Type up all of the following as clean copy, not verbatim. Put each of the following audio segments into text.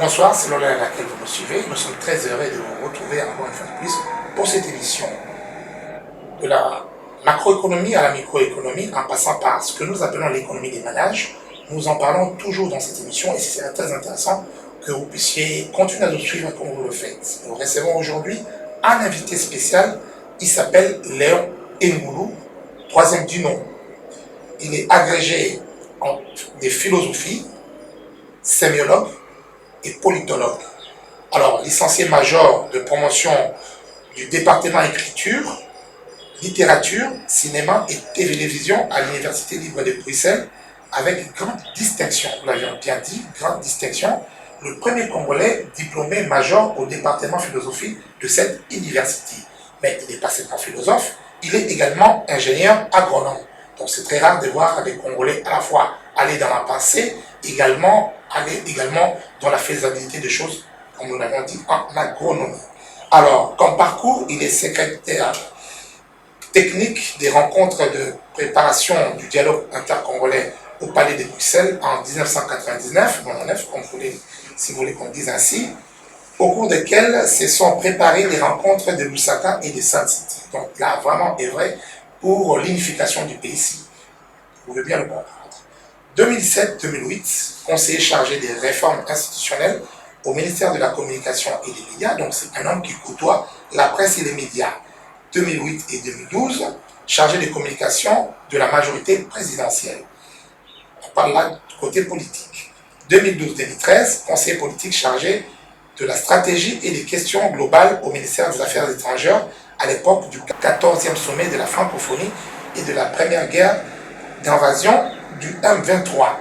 Bonsoir, c'est l'heure à laquelle vous me suivez. Nous sommes très heureux de vous retrouver encore une fois de plus pour cette émission. De la macroéconomie à la microéconomie, en passant par ce que nous appelons l'économie des ménages, nous en parlons toujours dans cette émission et c'est très intéressant que vous puissiez continuer à nous suivre comme vous le faites. Nous recevons aujourd'hui un invité spécial, il s'appelle Léon Ngoulou, troisième du nom. Il est agrégé en des philosophies, sémiologue et politologue. Alors, licencié major de promotion du département écriture, littérature, cinéma et télévision à l'Université libre de Bruxelles, avec une grande distinction, vous l'avez bien dit, grande distinction, le premier Congolais diplômé major au département philosophie de cette université. Mais il n'est pas seulement philosophe, il est également ingénieur agronome. Donc c'est très rare de voir des Congolais à la fois aller dans la pensée, aller également dans la faisabilité des choses, comme nous l'avons dit, en agronomie. Alors, comme parcours, il est secrétaire technique des rencontres de préparation du dialogue intercongolais au Palais de Bruxelles en 1999, comme si vous voulez qu'on dise ainsi, au cours desquelles se sont préparées les rencontres de Lusaka et de Sun City. Donc là, vraiment est vrai pour l'unification du pays ici. Vous pouvez bien le comprendre. 2007-2008, conseiller chargé des réformes institutionnelles au ministère de la Communication et des Médias, donc c'est un homme qui côtoie la presse et les médias. 2008 et 2012, chargé de communication de la majorité présidentielle. On parle là du côté politique. 2012-2013, conseiller politique chargé de la stratégie et des questions globales au ministère des Affaires étrangères à l'époque du 14e sommet de la francophonie et de la première guerre d'invasion du M23.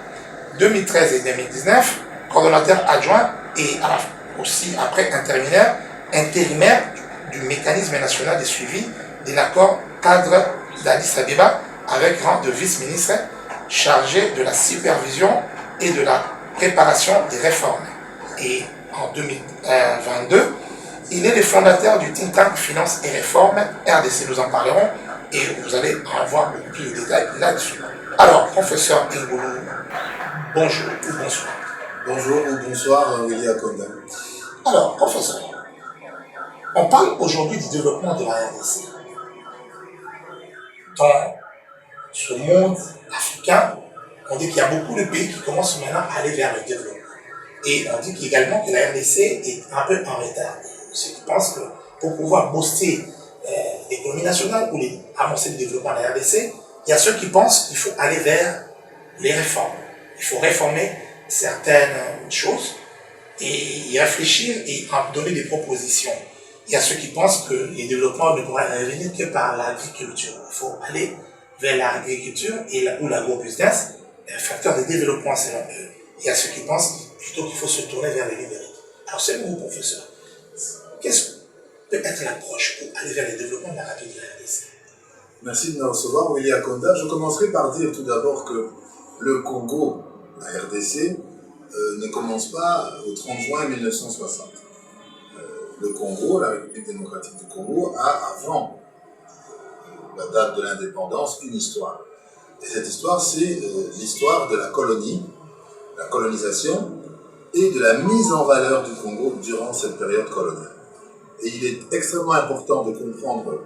2013 et 2019, coordonnateur adjoint et aussi après intérimaire du mécanisme national de suivi de l'accord cadre d'Addis Abeba avec rang de vice-ministre chargé de la supervision et de la préparation des réformes. Et en 2022, il est le fondateur du think tank Finance et Réformes, RDC, nous en parlerons, et vous allez en voir beaucoup plus de détails là-dessus. Alors, professeur Ngoulou, bonjour ou bonsoir. Bonjour ou bonsoir, William Akonda. Alors, professeur, on parle aujourd'hui du développement de la RDC. Dans ce monde africain, on dit qu'il y a beaucoup de pays qui commencent maintenant à aller vers le développement. Et on dit également que la RDC est un peu en retard. Ceux qui pensent que pour pouvoir booster l'économie nationale ou amorcer le développement de la RDC, il y a ceux qui pensent qu'il faut aller vers les réformes. Il faut réformer certaines choses et y réfléchir et en donner des propositions. Il y a ceux qui pensent que les développements ne pourraient revenir que par l'agriculture. Il faut aller vers l'agriculture ou l'agro-business, un facteur de développement selon eux. Il y a ceux qui pensent plutôt qu'il faut se tourner vers le numérique. Alors, selon vous, professeur, qu'est-ce que peut être l'approche pour aller vers le développement de la RDC? Merci de me recevoir, William Akonda. Je commencerai par dire tout d'abord que le Congo, la RDC, ne commence pas au 30 juin 1960. Le Congo, la République démocratique du Congo, a, avant la date de l'indépendance, une histoire. Et cette histoire, c'est l'histoire de la colonie, la colonisation et de la mise en valeur du Congo durant cette période coloniale. Et il est extrêmement important de comprendre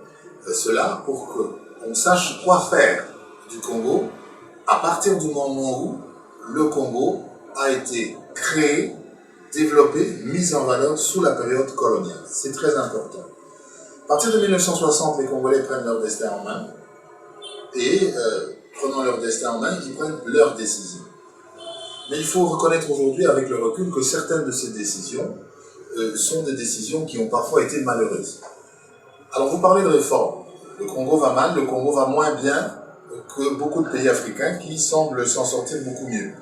cela pour qu'on sache quoi faire du Congo à partir du moment où le Congo a été créé, développé, mis en valeur sous la période coloniale. C'est très important. À partir de 1960, les Congolais prennent leur destin en main et prenant leur destin en main, ils prennent leurs décisions. Mais il faut reconnaître aujourd'hui avec le recul que certaines de ces décisions sont des décisions qui ont parfois été malheureuses. Alors vous parlez de réforme. Le Congo va mal, le Congo va moins bien que beaucoup de pays africains qui semblent s'en sortir beaucoup mieux.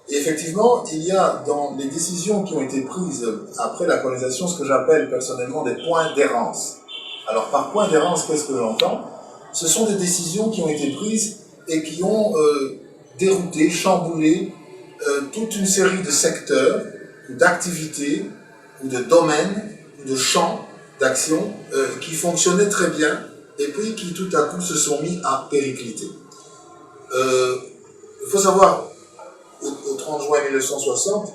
Et effectivement, il y a dans les décisions qui ont été prises après la colonisation ce que j'appelle personnellement des points d'errance. Alors par point d'errance, qu'est-ce que j'entends? Ce sont des décisions qui ont été prises et qui ont dérouté, chamboulé toute une série de secteurs, ou d'activités, ou de domaines, ou de champs d'action qui fonctionnaient très bien et puis qui tout à coup se sont mis à péricliter. Il faut savoir, au 30 juin 1960,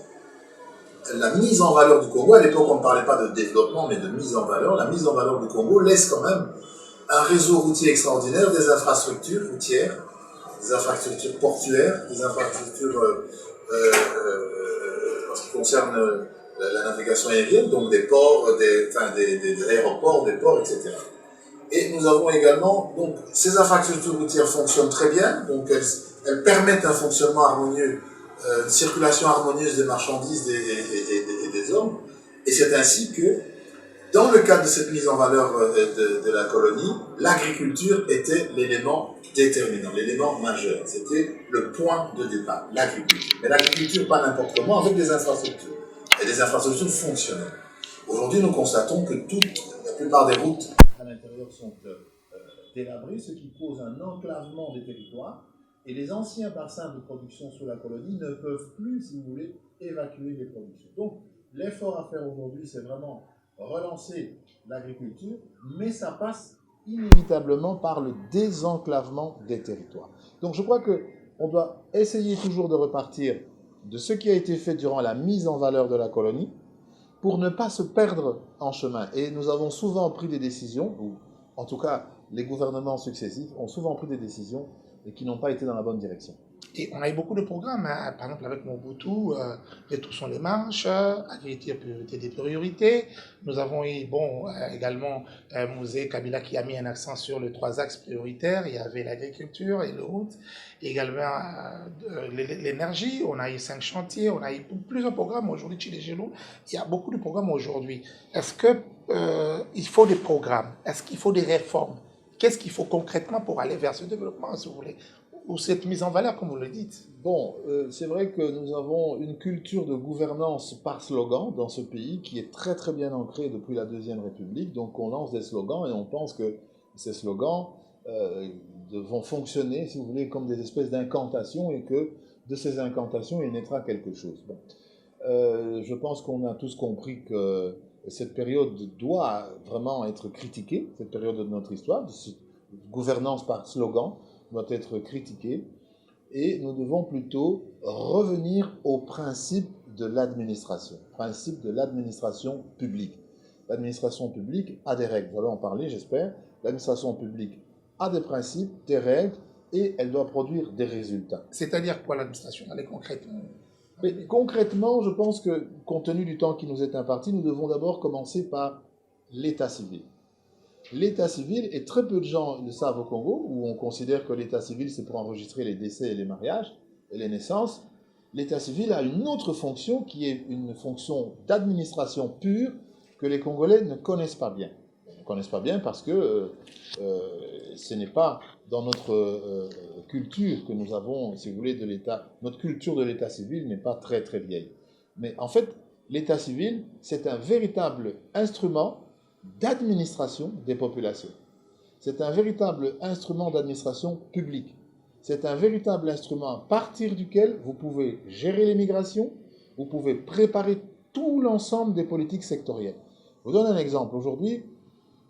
la mise en valeur du Congo, à l'époque on ne parlait pas de développement mais de mise en valeur, la mise en valeur du Congo laisse quand même un réseau routier extraordinaire, des infrastructures routières, des infrastructures portuaires, des infrastructures en ce qui concerne la navigation aérienne, donc des ports, des aéroports, des ports, etc. Et nous avons également, donc ces infrastructures routières fonctionnent très bien, donc elles permettent un fonctionnement harmonieux, une circulation harmonieuse des marchandises et des hommes. Et c'est ainsi que, dans le cadre de cette mise en valeur de la colonie, l'agriculture était l'élément déterminant, l'élément majeur. C'était le point de départ, l'agriculture. Mais l'agriculture, pas n'importe comment, avec des infrastructures. Et des infrastructures fonctionnelles. Aujourd'hui, nous constatons que la plupart des routes à l'intérieur sont délabrées, ce qui pose un enclavement des territoires. Et les anciens bassins de production sous la colonie ne peuvent plus, si vous voulez, évacuer les productions. Donc, l'effort à faire aujourd'hui, c'est vraiment relancer l'agriculture, mais ça passe inévitablement par le désenclavement des territoires. Donc, je crois qu'on doit essayer toujours de repartir de ce qui a été fait durant la mise en valeur de la colonie, pour ne pas se perdre en chemin. Et nous avons souvent pris des décisions, ou en tout cas les gouvernements successifs ont souvent pris des décisions qui n'ont pas été dans la bonne direction. Et on a eu beaucoup de programmes, hein. Par exemple avec Mobutu, Rétroussons les marches, Agriculture, priorité des priorités. Nous avons eu également Mouzé Kabila qui a mis un accent sur les 3 axes prioritaires. Il y avait l'agriculture et le route, également l'énergie. On a eu 5 chantiers, on a eu plusieurs programmes aujourd'hui chez les Gelou. Il y a beaucoup de programmes aujourd'hui. Est-ce qu'il faut des programmes? Est-ce qu'il faut des réformes? Qu'est-ce qu'il faut concrètement pour aller vers ce développement, si vous voulez, ou cette mise en valeur, comme vous le dites? Bon, c'est vrai que nous avons une culture de gouvernance par slogan dans ce pays qui est très très bien ancrée depuis la Deuxième République. Donc on lance des slogans et on pense que ces slogans vont fonctionner, si vous voulez, comme des espèces d'incantations et que de ces incantations, il naîtra quelque chose. Bon. Je pense qu'on a tous compris que cette période doit vraiment être critiquée, cette période de notre histoire, cette gouvernance par slogan doit être critiquée, et nous devons plutôt revenir au principe de l'administration publique. L'administration publique a des règles, voilà, en parler, j'espère. L'administration publique a des principes, des règles, et elle doit produire des résultats. C'est-à-dire quoi l'administration? Allez concrètement. Mais concrètement, je pense que, compte tenu du temps qui nous est imparti, nous devons d'abord commencer par l'état civil. L'état civil, et très peu de gens le savent au Congo, où on considère que l'état civil, c'est pour enregistrer les décès et les mariages et les naissances. L'état civil a une autre fonction qui est une fonction d'administration pure que les Congolais ne connaissent pas bien. Ils ne connaissent pas bien parce que ce n'est pas dans notre culture que nous avons, si vous voulez, de l'État. Notre culture de l'état civil n'est pas très très vieille. Mais en fait, l'état civil, c'est un véritable instrument d'administration des populations. C'est un véritable instrument d'administration publique. C'est un véritable instrument à partir duquel vous pouvez gérer les migrations, vous pouvez préparer tout l'ensemble des politiques sectorielles. Je vous donne un exemple. Aujourd'hui,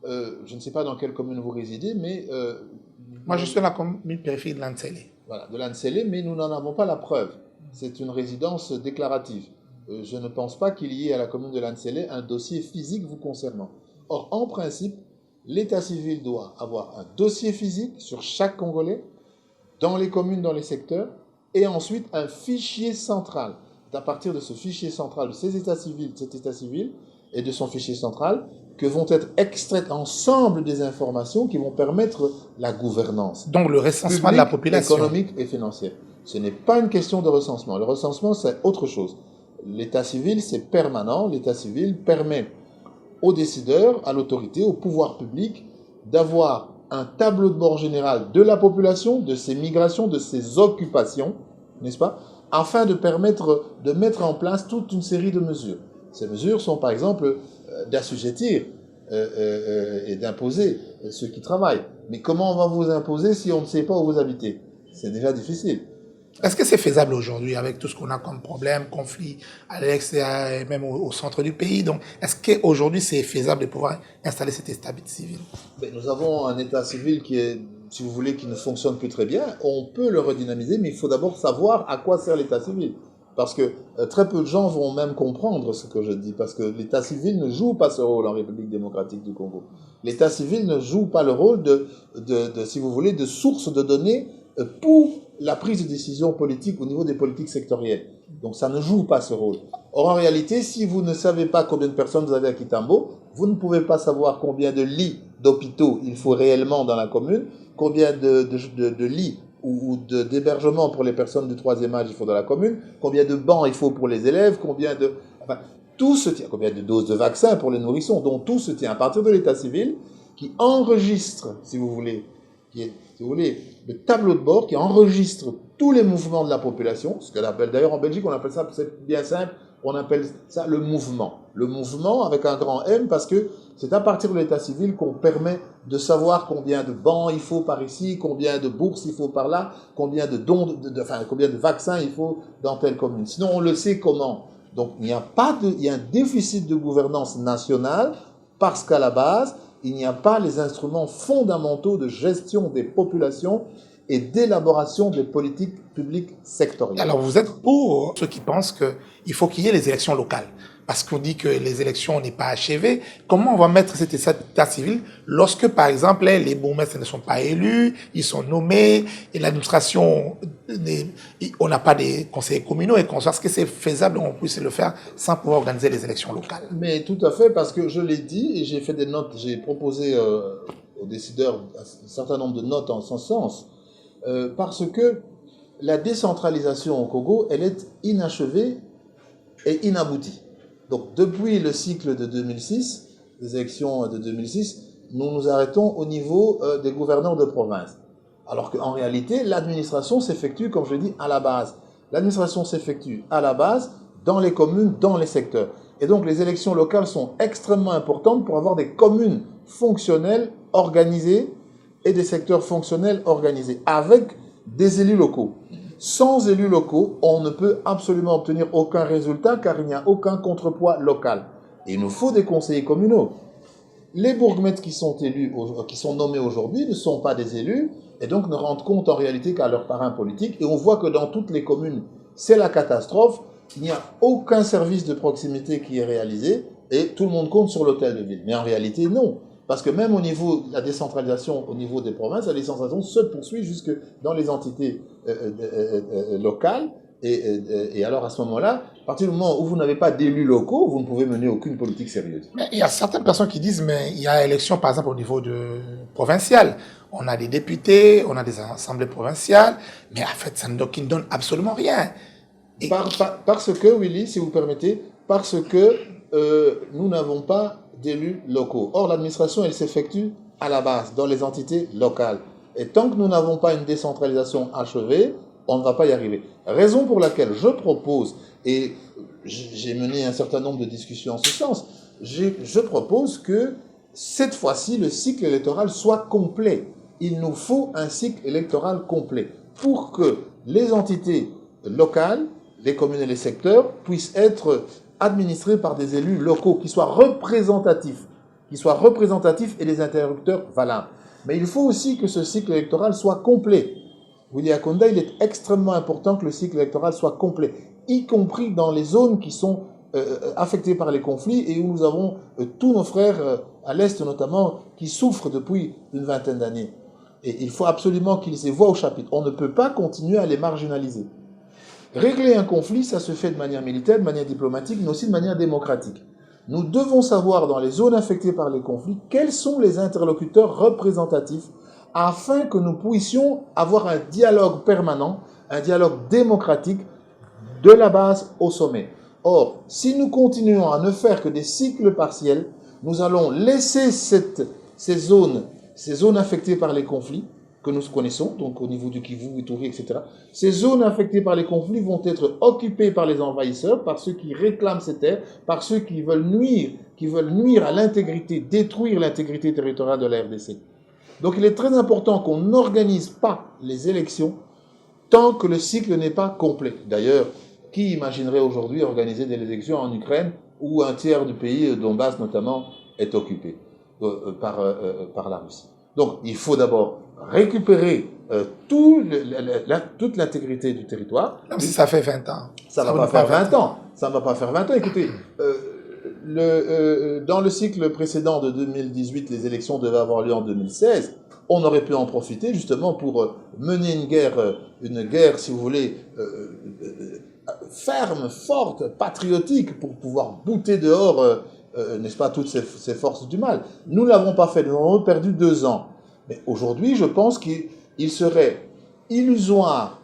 je ne sais pas dans quelle commune vous résidez, mais... Moi, je suis dans la commune périphérique de Lansele. Voilà, de Lansele, mais nous n'en avons pas la preuve. C'est une résidence déclarative. Je ne pense pas qu'il y ait à la commune de Lansele un dossier physique vous concernant. Or, en principe, l'état civil doit avoir un dossier physique sur chaque Congolais, dans les communes, dans les secteurs, et ensuite un fichier central. C'est à partir de ce fichier central, de cet état civil et de son fichier central, que vont être extraites ensemble des informations qui vont permettre la gouvernance. Donc le recensement de la population. Économique et financière. Ce n'est pas une question de recensement. Le recensement, c'est autre chose. L'état civil, c'est permanent. L'état civil permet aux décideurs, à l'autorité, au pouvoir public, d'avoir un tableau de bord général de la population, de ses migrations, de ses occupations, n'est-ce pas, afin de permettre de mettre en place toute une série de mesures. Ces mesures sont par exemple d'assujettir et d'imposer ceux qui travaillent. Mais comment on va vous imposer si on ne sait pas où vous habitez? C'est déjà difficile. Est-ce que c'est faisable aujourd'hui avec tout ce qu'on a comme problème, conflit à l'extérieur et même au centre du pays? Donc, est-ce qu'aujourd'hui c'est faisable de pouvoir installer cet état civil? Nous avons un état civil qui est, si vous voulez, qui ne fonctionne plus très bien. On peut le redynamiser, mais il faut d'abord savoir à quoi sert l'état civil. Parce que très peu de gens vont même comprendre ce que je dis, parce que l'état civil ne joue pas ce rôle en République démocratique du Congo. L'état civil ne joue pas le rôle si vous voulez, de source de données pour la prise de décision politique au niveau des politiques sectorielles. Donc ça ne joue pas ce rôle. Or en réalité, si vous ne savez pas combien de personnes vous avez à Kitambo, vous ne pouvez pas savoir combien de lits d'hôpitaux il faut réellement dans la commune, combien de lits ou d'hébergement pour les personnes du troisième âge il faut dans la commune, combien de bancs il faut pour les élèves, tout se tient, combien de doses de vaccins pour les nourrissons, donc tout se tient à partir de l'état civil qui enregistre, si vous voulez, le tableau de bord qui enregistre tous les mouvements de la population, ce qu'on appelle d'ailleurs en Belgique, on appelle ça, c'est bien simple, on appelle ça le mouvement. Le mouvement avec un grand M parce que c'est à partir de l'état civil qu'on permet de savoir combien de bancs il faut par ici, combien de bourses il faut par là, combien de dons, combien de vaccins il faut dans telle commune. Sinon, on le sait comment. Donc, il y a un déficit de gouvernance nationale parce qu'à la base, il n'y a pas les instruments fondamentaux de gestion des populations et d'élaboration des politiques publiques sectorielles. Alors, vous êtes pour ceux qui pensent qu'il faut qu'il y ait les élections locales, parce qu'on dit que les élections n'est pas achevées. Comment on va mettre cet état civil lorsque, par exemple, les bourgmestres ne sont pas élus, ils sont nommés, et l'administration, on n'a pas des conseillers communaux et qu'on sache que c'est faisable, on puisse le faire sans pouvoir organiser les élections locales? Mais tout à fait, parce que je l'ai dit, et j'ai fait des notes, j'ai proposé aux décideurs un certain nombre de notes en ce sens, parce que la décentralisation au Congo, elle est inachevée et inaboutie. Donc, depuis le cycle de 2006, les élections de 2006, nous nous arrêtons au niveau des gouverneurs de province. Alors qu'en réalité, l'administration s'effectue, comme je l'ai dit, à la base. L'administration s'effectue à la base, dans les communes, dans les secteurs. Et donc, les élections locales sont extrêmement importantes pour avoir des communes fonctionnelles, organisées, et des secteurs fonctionnels organisés, avec des élus locaux. Sans élus locaux, on ne peut absolument obtenir aucun résultat car il n'y a aucun contrepoids local. Et il nous faut des conseillers communaux. Les bourgmestres qui sont nommés aujourd'hui ne sont pas des élus et donc ne rendent compte en réalité qu'à leurs parrains politiques. Et on voit que dans toutes les communes, c'est la catastrophe. Il n'y a aucun service de proximité qui est réalisé et tout le monde compte sur l'hôtel de ville. Mais en réalité, non. Parce que même au niveau de la décentralisation, au niveau des provinces, la décentralisation se poursuit jusque dans les entités locales. Et alors à ce moment-là, à partir du moment où vous n'avez pas d'élus locaux, vous ne pouvez mener aucune politique sérieuse. Mais il y a certaines personnes qui disent, mais il y a élection par exemple au niveau provincial. On a des députés, on a des assemblées provinciales, mais en fait ça qui ne donne absolument rien. Et parce que, Willy, si vous permettez, parce que nous n'avons pas d'élus locaux. Or, l'administration, elle s'effectue à la base, dans les entités locales. Et tant que nous n'avons pas une décentralisation achevée, on ne va pas y arriver. Raison pour laquelle je propose, et j'ai mené un certain nombre de discussions en ce sens, je propose que cette fois-ci, le cycle électoral soit complet. Il nous faut un cycle électoral complet pour que les entités locales, les communes et les secteurs puissent être administrés par des élus locaux qui soient représentatifs et des interlocuteurs valables. Mais il faut aussi que ce cycle électoral soit complet. Willy Akonda, il est extrêmement important que le cycle électoral soit complet, y compris dans les zones qui sont affectées par les conflits et où nous avons tous nos frères, à l'Est notamment, qui souffrent depuis une vingtaine d'années. Et il faut absolument qu'ils aient voix au chapitre. On ne peut pas continuer à les marginaliser. Régler un conflit, ça se fait de manière militaire, de manière diplomatique, mais aussi de manière démocratique. Nous devons savoir, dans les zones affectées par les conflits, quels sont les interlocuteurs représentatifs afin que nous puissions avoir un dialogue permanent, un dialogue démocratique de la base au sommet. Or, si nous continuons à ne faire que des cycles partiels, nous allons laisser ces zones affectées par les conflits, que nous connaissons, donc au niveau du Kivu, Ituri, etc. Ces zones affectées par les conflits vont être occupées par les envahisseurs, par ceux qui réclament ces terres, par ceux qui veulent nuire à l'intégrité, détruire l'intégrité territoriale de la RDC. Donc il est très important qu'on n'organise pas les élections tant que le cycle n'est pas complet. D'ailleurs, qui imaginerait aujourd'hui organiser des élections en Ukraine où un tiers du pays, Donbass notamment, est occupé par la Russie? Donc il faut d'abord récupérer toute l'intégrité du territoire. Même si ça fait 20 ans. Ça ne va pas faire 20 ans. Ça ne va pas faire 20 ans. Écoutez, dans le cycle précédent de 2018, les élections devaient avoir lieu en 2016. On aurait pu en profiter justement pour mener une guerre, si vous voulez, ferme, forte, patriotique, pour pouvoir bouter dehors, n'est-ce pas, toutes ces forces du mal. Nous ne l'avons pas fait, nous avons perdu 2 ans. Mais aujourd'hui, je pense qu'il serait illusoire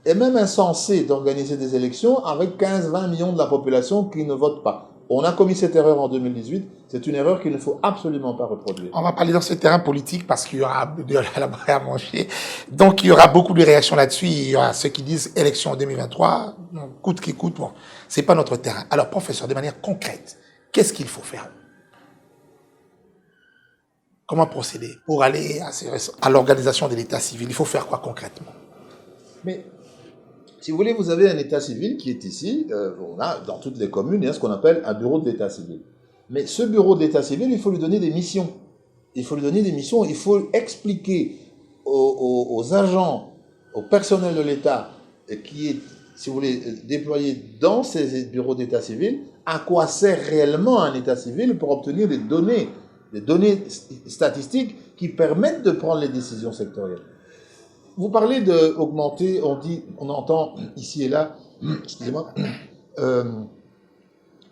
et même insensé d'organiser des élections avec 15-20 millions de la population qui ne vote pas. On a commis cette erreur en 2018, c'est une erreur qu'il ne faut absolument pas reproduire. On va parler dans ce terrain politique parce qu'il y aura de la braie à manger. Donc il y aura beaucoup de réactions là-dessus. Il y aura ceux qui disent élection en 2023, coûte qui coûte. Bon, c'est pas notre terrain. Alors professeur, de manière concrète, qu'est-ce qu'il faut faire? Comment procéder pour aller à l'organisation de l'état civil? Il faut faire quoi concrètement? Mais si vous voulez, vous avez un état civil qui est ici. On a dans toutes les communes, il y a ce qu'on appelle un bureau de l'état civil. Mais ce bureau de l'état civil, il faut lui donner des missions. Il faut expliquer aux agents, au personnel de l'État qui est, si vous voulez, déployé dans ces bureaux d'état civil, à quoi sert réellement un état civil pour obtenir des données statistiques qui permettent de prendre les décisions sectorielles. Vous parlez d'augmenter, on entend ici et là, excusez-moi,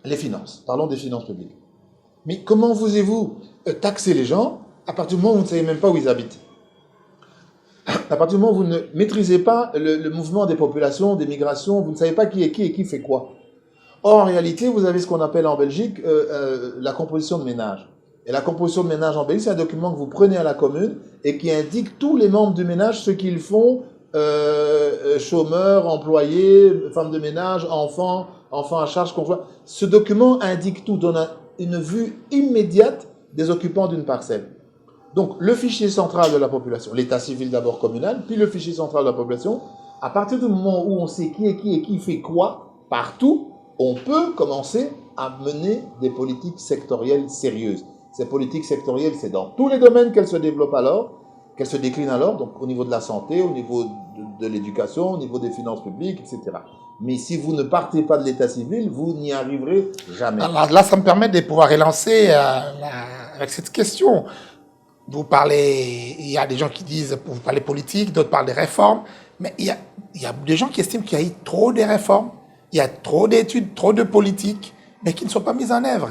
les finances. Parlons des finances publiques. Mais comment voulez-vous taxer les gens à partir du moment où vous ne savez même pas où ils habitent? À partir du moment où vous ne maîtrisez pas le mouvement des populations, des migrations, vous ne savez pas qui est qui et qui fait quoi. Or, en réalité, vous avez ce qu'on appelle en Belgique la composition de ménage. Et la composition de ménage en Belgique, c'est un document que vous prenez à la commune et qui indique tous les membres du ménage, ce qu'ils font, chômeurs, employés, femmes de ménage, enfants à charge, conjoints. Ce document indique tout, donne une vue immédiate des occupants d'une parcelle. Donc, le fichier central de la population, l'état civil d'abord communal, puis le fichier central de la population, à partir du moment où on sait qui est qui et qui fait quoi, partout, on peut commencer à mener des politiques sectorielles sérieuses. Ces politiques sectorielles, c'est dans tous les domaines qu'elles se développent alors, qu'elles se déclinent alors, donc au niveau de la santé, au niveau de l'éducation, au niveau des finances publiques, etc. Mais si vous ne partez pas de l'état civil, vous n'y arriverez jamais. Alors là, ça me permet de pouvoir relancer avec cette question. Vous parlez, il y a des gens qui disent, vous parlez politique, d'autres parlent des réformes, mais il y a des gens qui estiment qu'il y a eu trop de réformes, il y a trop d'études, trop de politiques, mais qui ne sont pas mises en œuvre.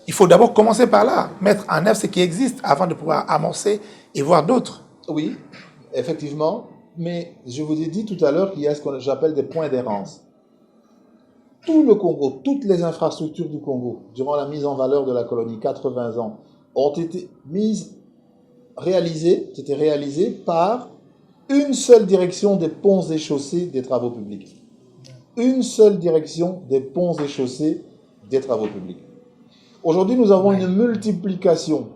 Il faut d'abord commencer par là, mettre en œuvre ce qui existe avant de pouvoir amorcer et voir d'autres. Oui, effectivement, mais je vous ai dit tout à l'heure qu'il y a ce que j'appelle des points d'errance. Tout le Congo, toutes les infrastructures du Congo, durant la mise en valeur de la colonie, 80 ans, ont été réalisées par une seule direction des ponts et chaussées des travaux publics. Une seule direction des ponts et chaussées des travaux publics. Aujourd'hui, nous avons une multiplication.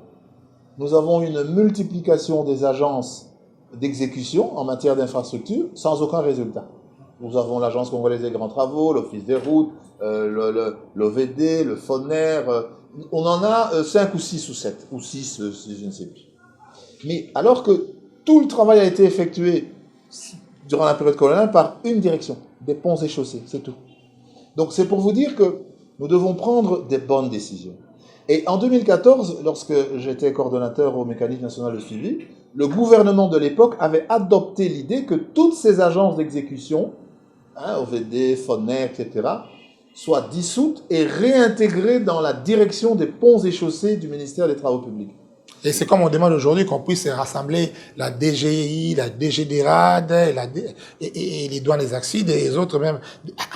Nous avons une multiplication des agences d'exécution en matière d'infrastructure sans aucun résultat. Nous avons l'Agence congolaise des grands travaux, l'Office des routes, l'OVD, le FONER. On en a 5 ou 6 ou 7, ou 6, je ne sais plus. Mais alors que tout le travail a été effectué durant la période coloniale par une direction, des ponts et chaussées, c'est tout. Donc c'est pour vous dire que nous devons prendre des bonnes décisions. Et en 2014, lorsque j'étais coordonnateur au mécanisme national de suivi, le gouvernement de l'époque avait adopté l'idée que toutes ces agences d'exécution, OVD, FONER, etc., soient dissoutes et réintégrées dans la direction des ponts et chaussées du ministère des Travaux publics. Et c'est comme on demande aujourd'hui qu'on puisse rassembler la DGI, la DGDRAD et les douanes des accides et les autres même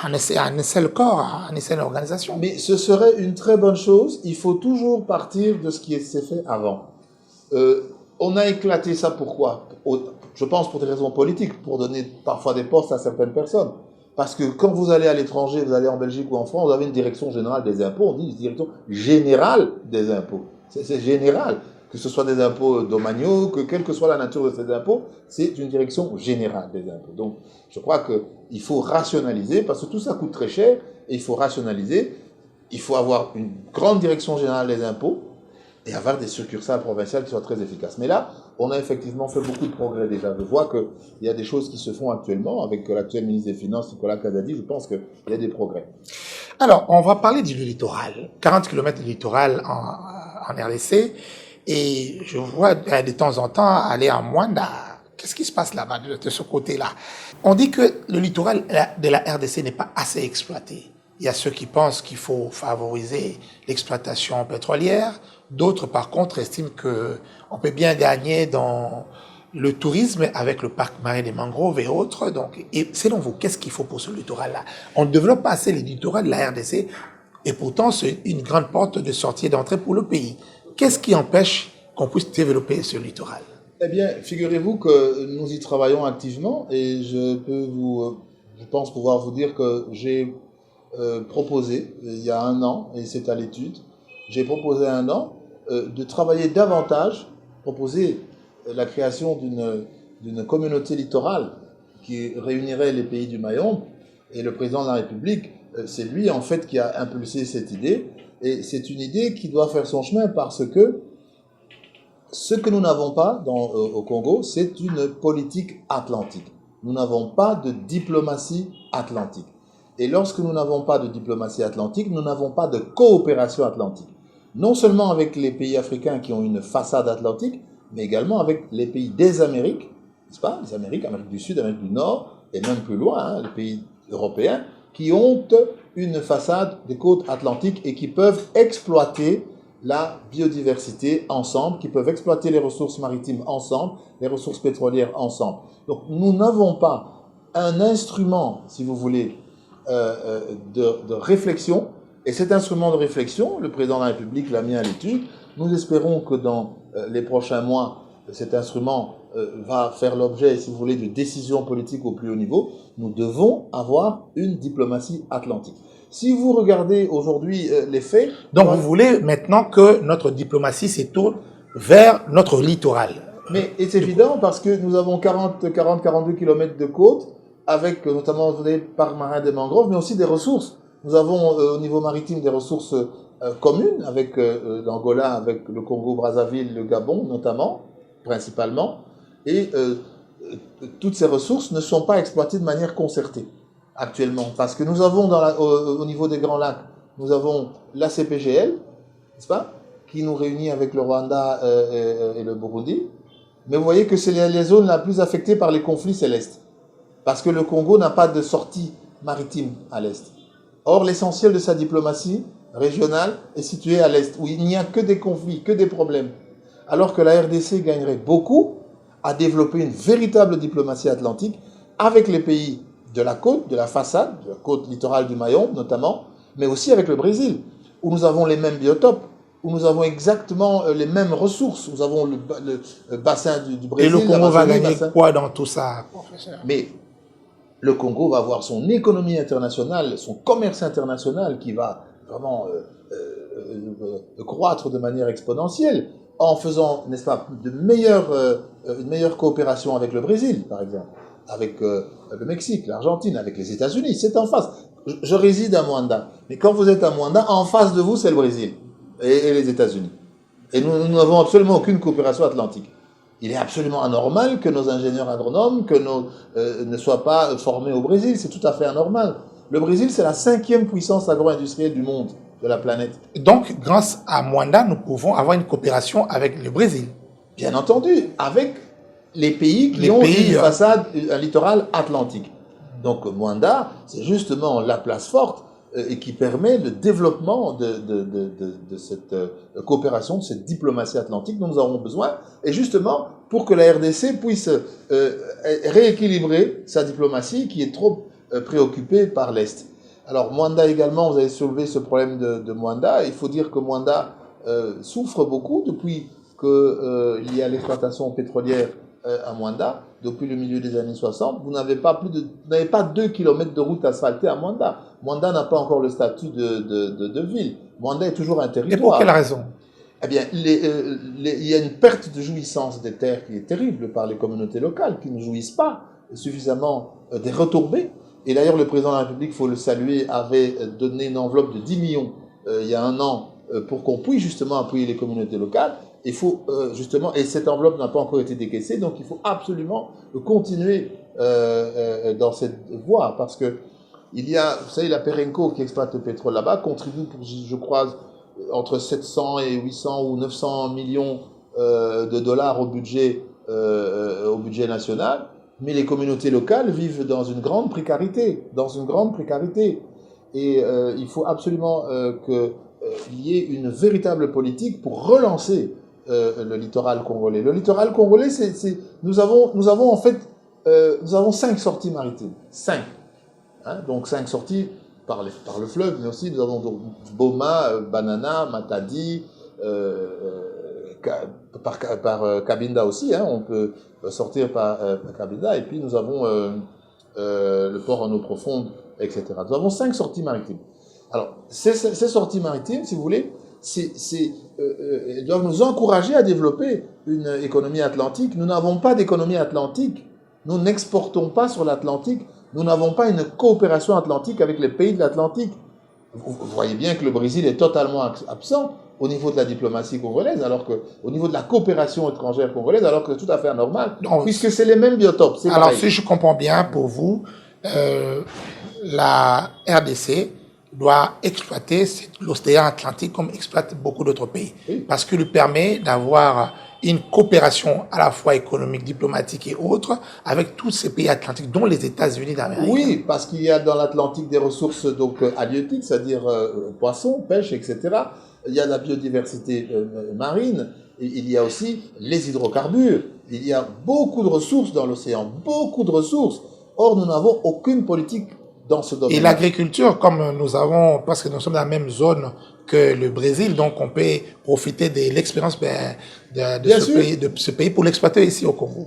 en un seul corps, en une seule organisation. Mais ce serait une très bonne chose. Il faut toujours partir de ce qui s'est fait avant. On a éclaté ça pourquoi? Je pense pour des raisons politiques, pour donner parfois des postes à certaines personnes. Parce que quand vous allez à l'étranger, vous allez en Belgique ou en France, vous avez une direction générale des impôts, on dit une direction générale des impôts. C'est général. Que ce soit des impôts domaniaux, que quelle que soit la nature de ces impôts, c'est une direction générale des impôts. Donc, je crois qu'il faut rationaliser, parce que tout ça coûte très cher, et il faut rationaliser. Il faut avoir une grande direction générale des impôts, et avoir des succursales provinciales qui soient très efficaces. Mais là, on a effectivement fait beaucoup de progrès déjà. Je vois qu'il y a des choses qui se font actuellement avec l'actuel ministre des Finances, Nicolas Kazadi. Je pense qu'il y a des progrès. Alors, on va parler du littoral. 40 km de littoral en RDC. Et je vois de temps en temps aller à Mwanda. Qu'est-ce qui se passe là-bas, de ce côté-là? On dit que le littoral de la RDC n'est pas assez exploité. Il y a ceux qui pensent qu'il faut favoriser l'exploitation pétrolière. D'autres, par contre, estiment qu'on peut bien gagner dans le tourisme avec le parc marin des mangroves et autres. Donc, et selon vous, qu'est-ce qu'il faut pour ce littoral-là? On ne développe pas assez les littoraux de la RDC et pourtant c'est une grande porte de sortie et d'entrée pour le pays. Qu'est-ce qui empêche qu'on puisse développer ce littoral? Eh bien, figurez-vous que nous y travaillons activement et je pense pouvoir vous dire que j'ai proposé, il y a un an, et c'est à l'étude, j'ai proposé un an de travailler davantage, proposer la création d'une communauté littorale qui réunirait les pays du Mayombe, et le président de la République, c'est lui en fait qui a impulsé cette idée, et c'est une idée qui doit faire son chemin parce que ce que nous n'avons pas au Congo, c'est une politique atlantique. Nous n'avons pas de diplomatie atlantique. Et lorsque nous n'avons pas de diplomatie atlantique, nous n'avons pas de coopération atlantique. Non seulement avec les pays africains qui ont une façade atlantique, mais également avec les pays des Amériques, n'est-ce pas? Les Amériques, Amérique du Sud, Amérique du Nord, et même plus loin, les pays européens, qui ont une façade des côtes atlantiques et qui peuvent exploiter la biodiversité ensemble, qui peuvent exploiter les ressources maritimes ensemble, les ressources pétrolières ensemble. Donc nous n'avons pas un instrument, si vous voulez, de réflexion, et cet instrument de réflexion, le président de la République l'a mis à l'étude. Nous espérons que dans les prochains mois, cet instrument va faire l'objet, si vous voulez, de décisions politiques au plus haut niveau. Nous devons avoir une diplomatie atlantique. Si vous regardez aujourd'hui les faits... Donc vous voulez maintenant que notre diplomatie se tourne vers notre littoral. Mais c'est évident parce que nous avons 42 km de côte, avec notamment des parcs marins des mangroves, mais aussi des ressources. Nous avons au niveau maritime des ressources communes avec l'Angola, avec le Congo-Brazzaville, le Gabon notamment, principalement. Et toutes ces ressources ne sont pas exploitées de manière concertée actuellement. Parce que nous avons au niveau des Grands Lacs, nous avons la CPGL, n'est-ce pas, qui nous réunit avec le Rwanda et le Burundi. Mais vous voyez que c'est les zones les plus affectées par les conflits, c'est l'Est. Parce que le Congo n'a pas de sortie maritime à l'Est. Or, l'essentiel de sa diplomatie régionale est situé à l'Est, où il n'y a que des conflits, que des problèmes. Alors que la RDC gagnerait beaucoup à développer une véritable diplomatie atlantique avec les pays de la côte, de la façade, de la côte littorale du Mayombe notamment, mais aussi avec le Brésil, où nous avons les mêmes biotopes, où nous avons exactement les mêmes ressources. Nous avons le bassin du Brésil. Et le Congo va gagner quoi dans tout ça, professeur? Mais le Congo va avoir son économie internationale, son commerce international qui va vraiment croître de manière exponentielle en faisant, n'est-ce pas, une meilleure coopération avec le Brésil, par exemple, avec le Mexique, l'Argentine, avec les États-Unis. C'est en face. Je réside à Mwanda. Mais quand vous êtes à Mwanda, en face de vous, c'est le Brésil et les États-Unis. Et nous n'avons absolument aucune coopération atlantique. Il est absolument anormal que nos ingénieurs agronomes ne soient pas formés au Brésil. C'est tout à fait anormal. Le Brésil, c'est la 5e puissance agro-industrielle du monde, de la planète. Donc, grâce à Mwanda, nous pouvons avoir une coopération avec le Brésil. Bien entendu, avec les pays qui ont une façade, un littoral atlantique. Donc, Mwanda, c'est justement la place forte et qui permet le développement de cette coopération, de cette diplomatie atlantique dont nous avons besoin, et justement pour que la RDC puisse rééquilibrer sa diplomatie qui est trop préoccupée par l'Est. Alors Mwanda également, vous avez soulevé ce problème de Mwanda. Il faut dire que Mwanda souffre beaucoup depuis qu'il y a l'exploitation pétrolière à Mwanda, depuis le milieu des années 60. Vous n'avez pas 2 km de route asphaltée à Mwanda. Mwanda n'a pas encore le statut de ville. Mwanda est toujours un territoire. Et pour quelle raison? Eh bien, il y a une perte de jouissance des terres qui est terrible par les communautés locales qui ne jouissent pas suffisamment des retombées. Et d'ailleurs, le président de la République, il faut le saluer, avait donné une enveloppe de 10 millions il y a un an pour qu'on puisse justement appuyer les communautés locales, il faut justement, et cette enveloppe n'a pas encore été décaissée, donc il faut absolument continuer dans cette voie, parce que il y a, vous savez, la Perenco qui exploite le pétrole là-bas contribue pour, je crois, entre 700 et 800 ou 900 millions de dollars au budget national, mais les communautés locales vivent dans une grande précarité, et il faut absolument qu'il y ait une véritable politique pour relancer le littoral congolais. Le littoral congolais, nous avons en fait, nous avons 5 sorties maritimes, 5. Hein, donc 5 sorties par le fleuve, mais aussi nous avons donc Boma, Banana, Matadi, par Cabinda aussi, hein, on peut sortir par Cabinda, et puis nous avons le port en eau profonde, etc. Nous avons 5 sorties maritimes. Alors, ces sorties maritimes, si vous voulez, elles doivent nous encourager à développer une économie atlantique. Nous n'avons pas d'économie atlantique, nous n'exportons pas sur l'Atlantique, nous n'avons pas une coopération atlantique avec les pays de l'Atlantique. Vous voyez bien que le Brésil est totalement absent au niveau de la diplomatie congolaise, alors que au niveau de la coopération étrangère congolaise, alors que c'est tout à fait anormal, puisque c'est les mêmes biotopes. Alors, pareil. Si je comprends bien, pour vous, la RDC doit exploiter l'océan Atlantique comme exploite beaucoup d'autres pays, oui. Parce qu'il lui permet d'avoir une coopération à la fois économique, diplomatique et autres avec tous ces pays atlantiques, dont les États-Unis d'Amérique. Oui, parce qu'il y a dans l'Atlantique des ressources donc halieutiques, c'est-à-dire poissons, pêche, etc. Il y a la biodiversité marine, et il y a aussi les hydrocarbures. Il y a beaucoup de ressources dans l'océan, beaucoup de ressources. Or, nous n'avons aucune politique dans ce domaine. Et l'agriculture, comme nous avons, parce que nous sommes dans la même zone que le Brésil, donc on peut profiter de l'expérience de ce pays pour l'exploiter ici au Congo.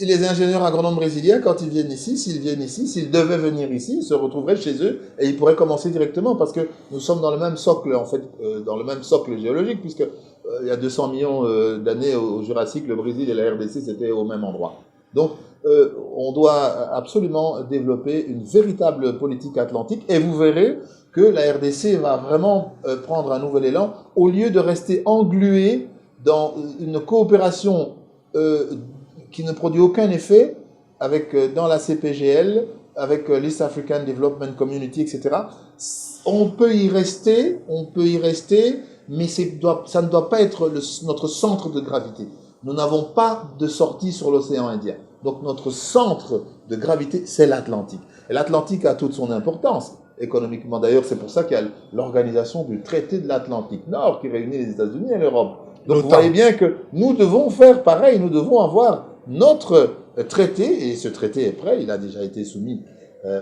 Les ingénieurs agronomes brésiliens, quand ils viennent ici, s'ils devaient venir ici, ils se retrouveraient chez eux et ils pourraient commencer directement parce que nous sommes dans le même socle, en fait, dans le même socle géologique, puisque il y a 200 millions d'années au Jurassique, le Brésil et la RDC, c'était au même endroit. Donc, on doit absolument développer une véritable politique atlantique et vous verrez que la RDC va vraiment prendre un nouvel élan au lieu de rester engluée dans une coopération qui ne produit aucun effet avec, dans la CPGL, avec l'East African Development Community, etc. On peut y rester, mais ça ne doit pas être notre centre de gravité. Nous n'avons pas de sortie sur l'océan Indien. Donc notre centre de gravité, c'est l'Atlantique. Et l'Atlantique a toute son importance économiquement. D'ailleurs, c'est pour ça qu'il y a l'organisation du traité de l'Atlantique Nord qui réunit les États-Unis et l'Europe. Donc vous voyez bien que nous devons faire pareil, nous devons avoir notre traité, et ce traité est prêt, il a déjà été soumis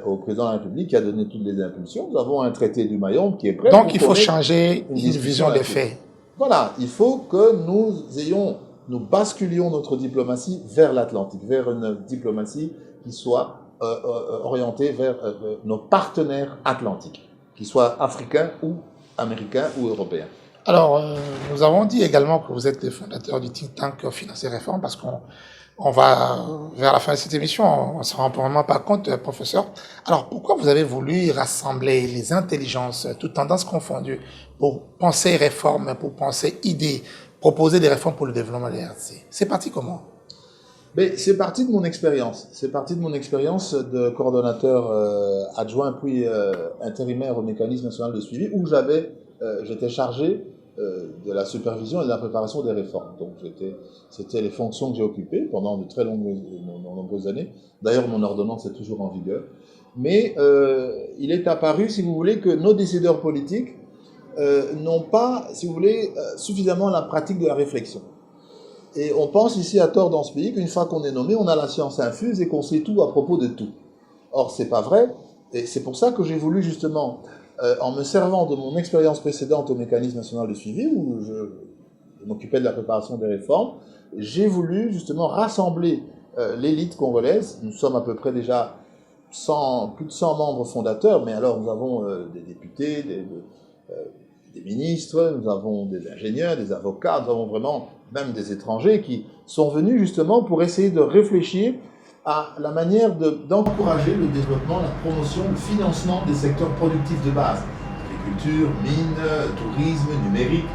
au président de la République qui a donné toutes les impulsions. Nous avons un traité du Mayombe qui est prêt. Donc il faut changer une vision des faits. Voilà, il faut que nous basculions notre diplomatie vers l'Atlantique, vers une diplomatie qui soit orientée vers nos partenaires atlantiques, qu'ils soient africains ou américains ou européens. Alors, nous avons dit également que vous êtes le fondateur du think tank Financer Réforme, parce qu'on va vers la fin de cette émission, on ne se rend vraiment pas compte, professeur. Alors, pourquoi vous avez voulu rassembler les intelligences, toutes tendances confondues, pour penser réforme, pour penser idées, proposer des réformes pour le développement de l'RDC? C'est parti comment? Mais c'est parti de mon expérience. C'est parti de mon expérience de coordonnateur adjoint puis intérimaire au mécanisme national de suivi, où j'étais chargé de la supervision et de la préparation des réformes. Donc c'était les fonctions que j'ai occupées pendant de très nombreuses années. D'ailleurs, mon ordonnance est toujours en vigueur. Mais il est apparu, si vous voulez, que nos décideurs politiques n'ont pas, si vous voulez, suffisamment la pratique de la réflexion. Et on pense ici à tort dans ce pays qu'une fois qu'on est nommé, on a la science infuse et qu'on sait tout à propos de tout. Or, c'est pas vrai. Et c'est pour ça que j'ai voulu justement, en me servant de mon expérience précédente au mécanisme national de suivi, où je m'occupais de la préparation des réformes, j'ai voulu justement rassembler l'élite congolaise. Nous sommes à peu près déjà plus de 100 membres fondateurs, mais alors nous avons des députés, des ministres, nous avons des ingénieurs, des avocats, nous avons vraiment même des étrangers qui sont venus justement pour essayer de réfléchir à la manière d'encourager le développement, la promotion, le financement des secteurs productifs de base, agriculture, mines, tourisme, numérique,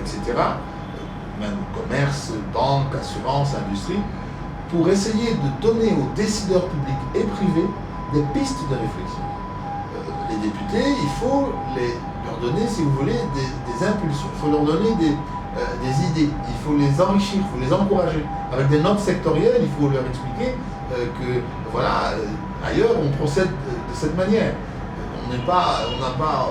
etc. Même commerce, banque, assurance, industrie, pour essayer de donner aux décideurs publics et privés des pistes de réflexion. Les députés, il faut leur donner, si vous voulez, des impulsions, il faut leur donner des idées, il faut les enrichir, il faut les encourager. Avec des notes sectorielles, il faut leur expliquer que, voilà, ailleurs on procède de cette manière. On n'a pas,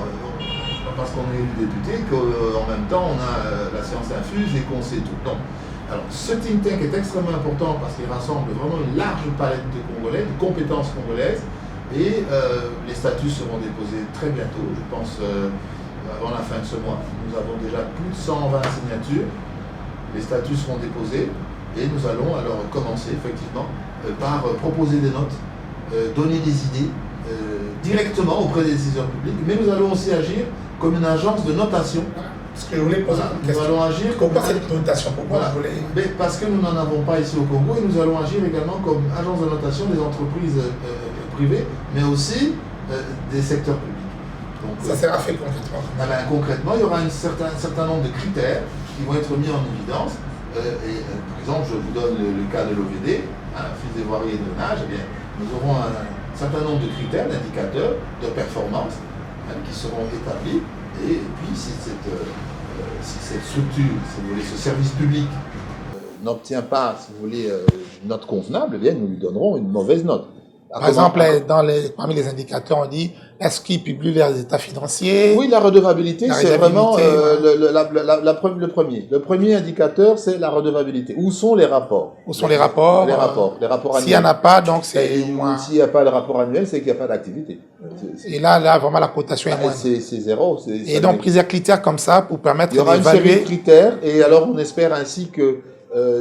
parce qu'on est élu député qu'en même temps on a la science infuse et qu'on sait tout. Donc, alors, ce think tank est extrêmement important parce qu'il rassemble vraiment une large palette de Congolais, de compétences congolaises, et les statuts seront déposés très bientôt, je pense avant la fin de ce mois. Nous avons déjà plus de 120 signatures, les statuts seront déposés, et nous allons alors commencer effectivement par proposer des notes, donner des idées directement auprès des décideurs publics, mais nous allons aussi agir comme une agence de notation. Parce que je voulais poser une question. Nous allons agir comme cette notation. Pourquoi je voulais... Mais parce que nous n'en avons pas ici au Congo, et nous allons agir également comme agence de notation des entreprises privées, mais aussi des secteurs publics. Donc, ça sera fait concrètement. Concrètement, il y aura un certain nombre de critères qui vont être mis en évidence. Par exemple, je vous donne le cas de l'OVD, Office des voiries et drainage. Eh bien, nous aurons un certain nombre de critères, d'indicateurs de performance qui seront établis. Et puis, si cette structure, si vous voulez, ce service public n'obtient pas, si vous voulez, une note convenable, eh bien, nous lui donnerons une mauvaise note. Par exemple, parmi les indicateurs, on dit, est-ce qu'ils publient les états financiers? Oui, la redevabilité, c'est vraiment le premier. Le premier indicateur, c'est la redevabilité. Où sont les rapports? Où sont les rapports? Les rapports annuels. S'il n'y en a pas, donc c'est moins. S'il n'y a pas de rapport annuel, c'est qu'il n'y a pas d'activité. Et là, vraiment, la cotation est moins. C'est zéro. Et donc, plusieurs critères comme ça pour permettre d'évaluer. Il y aura une série de critères, et alors on espère ainsi que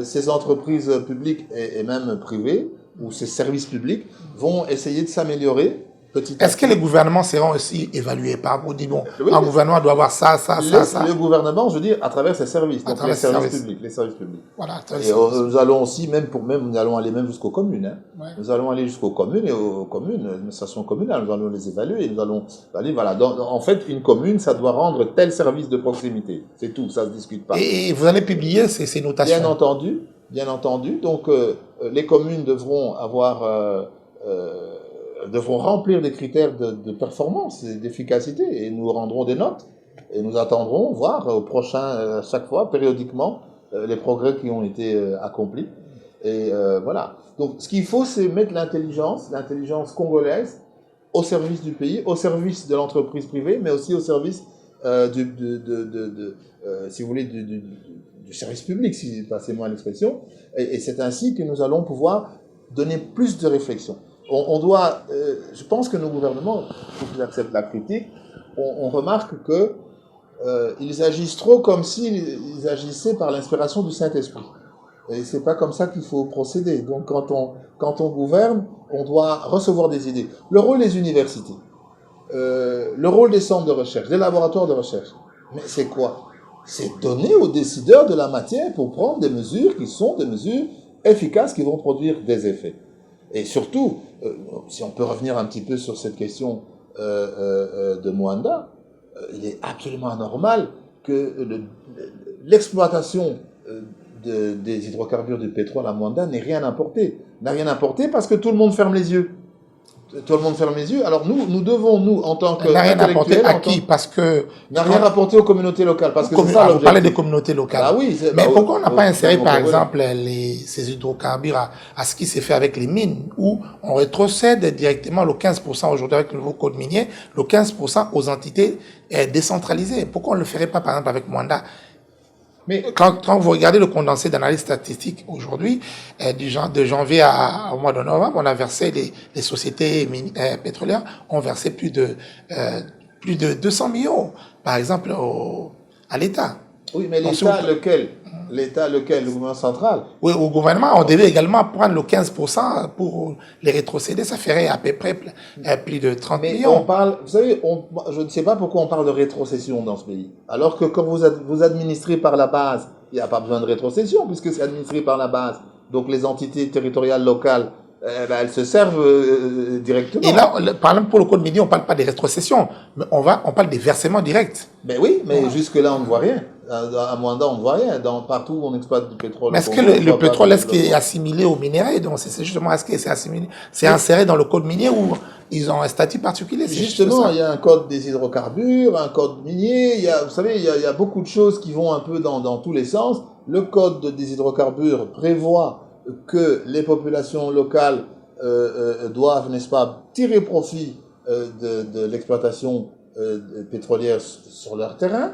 ces entreprises publiques et même privées, ou ces services publics, vont essayer de s'améliorer petit à petit. Est-ce que les gouvernements seront aussi évalués par vous? Bon, oui, un gouvernement doit avoir ça. Le gouvernement, je veux dire, à travers ses services, donc les services publics. Voilà, et nous allons aussi, nous allons aller même jusqu'aux communes. Hein. Ouais. Nous allons aller jusqu'aux communes, et aux communes, l'administration communale, nous allons les évaluer, et nous allons aller, voilà. En fait, une commune, ça doit rendre tel service de proximité. C'est tout, ça se discute pas. Et vous allez publier ces notations? Bien entendu. Donc, les communes devront devront remplir des critères de performance et d'efficacité, et nous rendrons des notes, et nous attendrons voir au prochain, à chaque fois, périodiquement, les progrès qui ont été accomplis. Et voilà. Donc, ce qu'il faut, c'est mettre l'intelligence congolaise au service du pays, au service de l'entreprise privée, mais aussi au service si vous voulez, du service public, si passez-moi l'expression, et c'est ainsi que nous allons pouvoir donner plus de réflexion. On doit, je pense que nos gouvernements, il faut qu'ils acceptent la critique, on remarque que ils agissent trop comme s'ils agissaient par l'inspiration du Saint-Esprit. Et c'est pas comme ça qu'il faut procéder. Donc quand on gouverne, on doit recevoir des idées. Le rôle des universités, le rôle des centres de recherche, des laboratoires de recherche, mais c'est quoi? C'est donner aux décideurs de la matière pour prendre des mesures qui sont des mesures efficaces qui vont produire des effets. Et surtout, si on peut revenir un petit peu sur cette question de Mwanda, il est absolument anormal que l'exploitation des hydrocarbures du pétrole à Mwanda n'ait rien apporté. N'a rien apporté parce que tout le monde ferme les yeux. Tout le monde ferme les yeux. Alors nous devons, en tant que n'a rien apporté à qui? Parce que n'a rien apporté aux communautés locales. Parce que c'est ça l'objectif. Vous parlez des communautés locales. Ah oui. Mais pourquoi on n'a pas inséré, par exemple, ces hydrocarbures à ce qui s'est fait avec les mines, où on rétrocède directement le 15% aujourd'hui avec le nouveau code minier, le 15% aux entités décentralisées. Pourquoi on ne le ferait pas, par exemple, avec Mwanda? Mais quand vous regardez le condensé d'analyse statistique aujourd'hui, de janvier au mois de novembre, on a versé, les sociétés pétrolières ont versé plus de 200 millions, par exemple, à l'État. Oui, mais l'État lequel? L'État lequel? Le gouvernement central? Oui, au gouvernement, on devait également prendre le 15% pour les rétrocéder. Ça ferait à peu près plus de 30 millions. Vous savez, je ne sais pas pourquoi on parle de rétrocession dans ce pays. Alors que quand vous administrez par la base, il n'y a pas besoin de rétrocession puisque c'est administré par la base. Donc les entités territoriales locales elles se servent directement. Et là, par exemple, pour le code minier, on ne parle pas des rétrocessions, mais on parle des versements directs. Mais oui, mais jusque-là, on ne voit rien. À Moanda, on ne voit rien. Partout où on exploite du pétrole. Mais est-ce que le pétrole, est-ce qu'il est assimilé au minerai? Donc, c'est justement, est-ce que c'est assimilé, c'est inséré dans le code minier ou ils ont un statut particulier? Justement, il y a un code des hydrocarbures, un code minier. Vous savez, il y a beaucoup de choses qui vont un peu dans tous les sens. Le code des hydrocarbures prévoit que les populations locales doivent, n'est-ce pas, tirer profit de l'exploitation pétrolière sur leur terrain,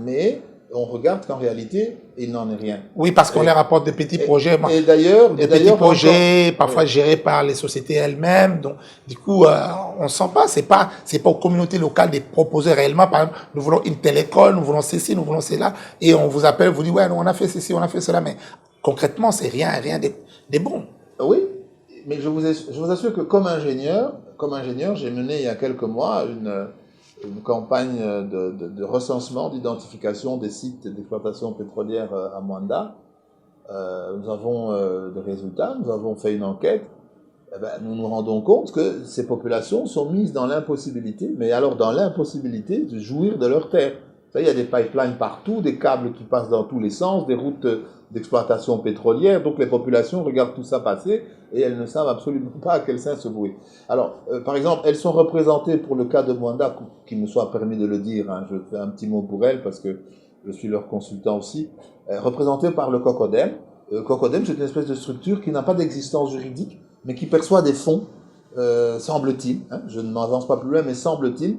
mais on regarde qu'en réalité, il n'en est rien. Oui, parce qu'on les rapporte des petits projets. Et d'ailleurs, des petits projets, parfois gérés par les sociétés elles-mêmes. Donc, du coup, on ne sent pas. C'est pas aux communautés locales de proposer réellement. Par exemple, nous voulons une telle école, nous voulons ceci, nous voulons cela, et on vous appelle, vous dit ouais, nous, on a fait ceci, on a fait cela, mais concrètement, c'est rien de bon. Oui, mais je vous assure que comme ingénieur, j'ai mené il y a quelques mois une campagne de recensement, d'identification des sites d'exploitation pétrolière à Moanda. Nous avons des résultats, nous avons fait une enquête. Nous nous rendons compte que ces populations sont mises dans l'impossibilité, mais alors dans l'impossibilité de jouir de leurs terres. Il y a des pipelines partout, des câbles qui passent dans tous les sens, des routes d'exploitation pétrolière, donc les populations regardent tout ça passer et elles ne savent absolument pas à quel sein se vouer. Alors, par exemple, elles sont représentées pour le cas de Moanda, qu'il me soit permis de le dire, hein, je fais un petit mot pour elles parce que je suis leur consultant aussi, représentées par le COCODEM. COCODEM, c'est une espèce de structure qui n'a pas d'existence juridique, mais qui perçoit des fonds, semble-t-il, hein, je ne m'avance pas plus loin, mais semble-t-il,